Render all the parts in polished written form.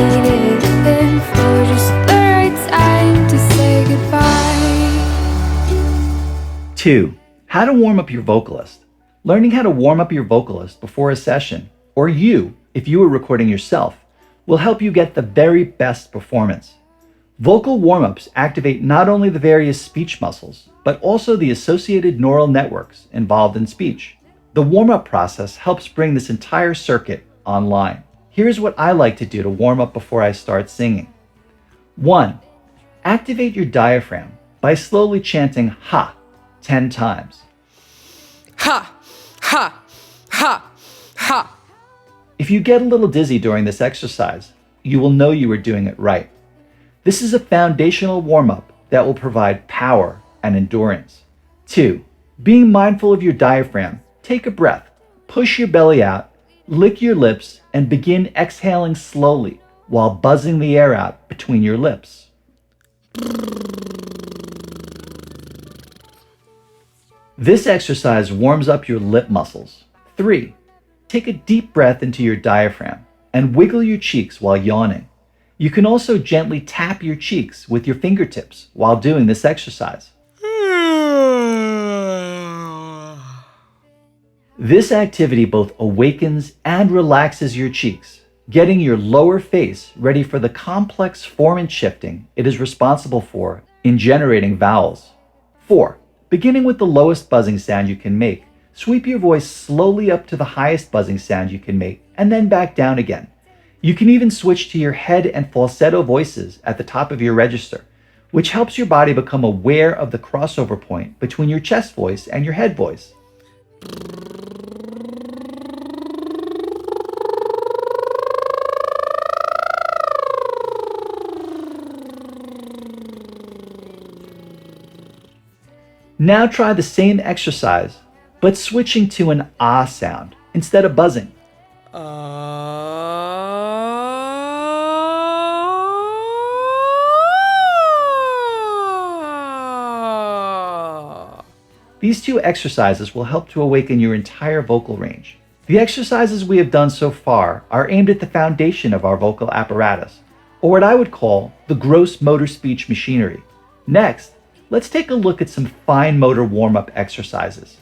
even waited for just the right time to say goodbye. 2. How to warm up your vocalist. Learning how to warm up your vocalist before a session, or you, if you are recording yourself, will help you get the very best performance. Vocal warm-ups activate not only the various speech muscles, but also the associated neural networks involved in speech. The warm-up process helps bring this entire circuit online. Here's what I like to do to warm up before I start singing. 1. Activate your diaphragm by slowly chanting ha 10 times. Ha, ha, ha, ha. If you get a little dizzy during this exercise, you will know you are doing it right. This is a foundational warm-up that will provide power and endurance. 2. Being mindful of your diaphragm, take a breath, push your belly out, lick your lips, and begin exhaling slowly while buzzing the air out between your lips. This exercise warms up your lip muscles. 3. Take a deep breath into your diaphragm and wiggle your cheeks while yawning. You can also gently tap your cheeks with your fingertips while doing this exercise. This activity both awakens and relaxes your cheeks, getting your lower face ready for the complex formant shifting it is responsible for in generating vowels. 4. Beginning with the lowest buzzing sound you can make, sweep your voice slowly up to the highest buzzing sound you can make, and then back down again. You can even switch to your head and falsetto voices at the top of your register, which helps your body become aware of the crossover point between your chest voice and your head voice. Now try the same exercise, but switching to an ah sound instead of buzzing. These 2 exercises will help to awaken your entire vocal range. The exercises we have done so far are aimed at the foundation of our vocal apparatus, or what I would call the gross motor speech machinery. Next, let's take a look at some fine motor warm-up exercises.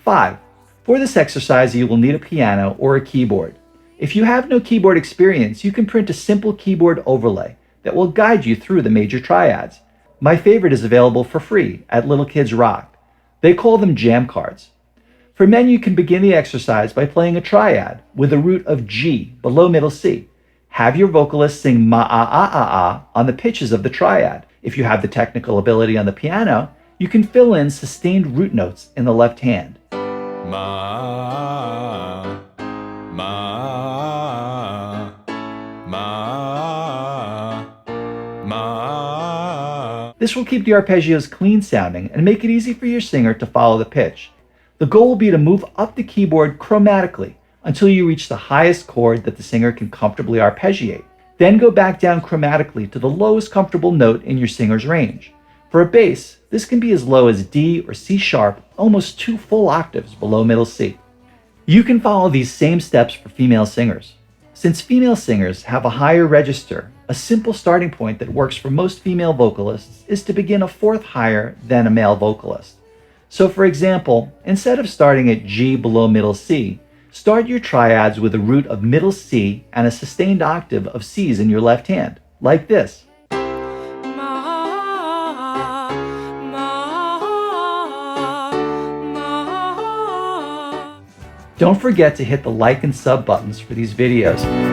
5. For this exercise, you will need a piano or a keyboard. If you have no keyboard experience, you can print a simple keyboard overlay that will guide you through the major triads. My favorite is available for free at Little Kids Rock. They call them jam cards. For men, you can begin the exercise by playing a triad with a root of G below middle C. Have your vocalist sing ma-ah-ah-ah-ah on the pitches of the triad. If you have the technical ability on the piano, you can fill in sustained root notes in the left hand. Ma, ma, ma, ma. This will keep the arpeggios clean sounding and make it easy for your singer to follow the pitch. The goal will be to move up the keyboard chromatically until you reach the highest chord that the singer can comfortably arpeggiate. Then go back down chromatically to the lowest comfortable note in your singer's range. For a bass, this can be as low as D or C sharp, almost 2 full octaves below middle C. You can follow these same steps for female singers. Since female singers have a higher register, a simple starting point that works for most female vocalists is to begin a 4th higher than a male vocalist. So for example, instead of starting at G below middle C, start your triads with a root of middle C and a sustained octave of C's in your left hand, like this. Don't forget to hit the like and sub buttons for these videos.